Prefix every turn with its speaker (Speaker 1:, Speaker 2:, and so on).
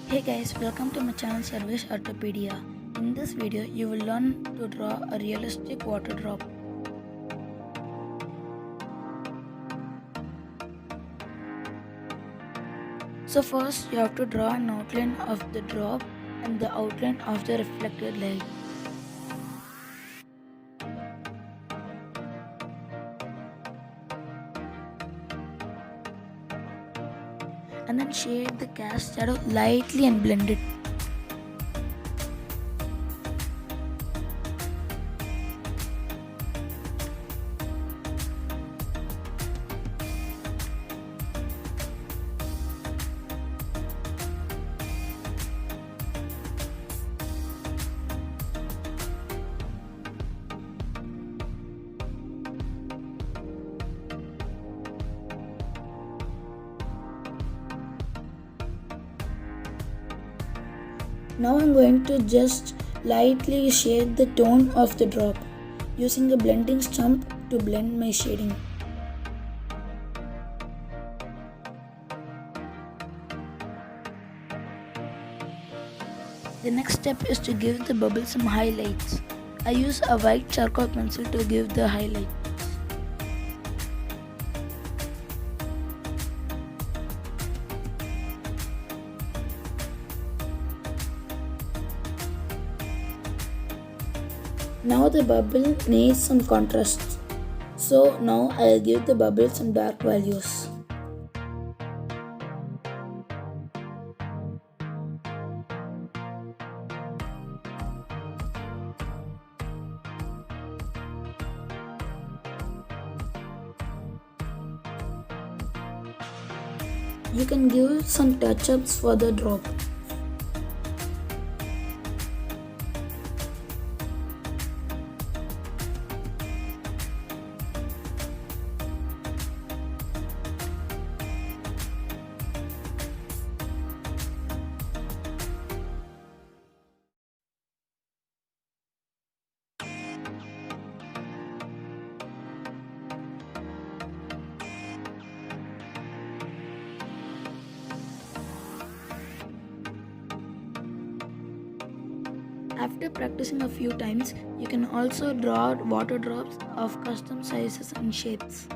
Speaker 1: Hey guys, welcome to my channel SARVESH ARTOPEDIA. In this video, you will learn to draw a realistic water drop. So first, you have to draw an outline of the drop and the outline of the reflected light. And then shade the cast shadow lightly and blend it. Now I'm going to just lightly shade the tone of the drop using a blending stump to blend my shading. The next step is to give the bubble some highlights. I use a white charcoal pencil to give the highlight. Now the bubble needs some contrast. So now I'll give the bubble some dark values. You can give some touch-ups for the drop. After practicing a few times, you can also draw water drops of custom sizes and shapes.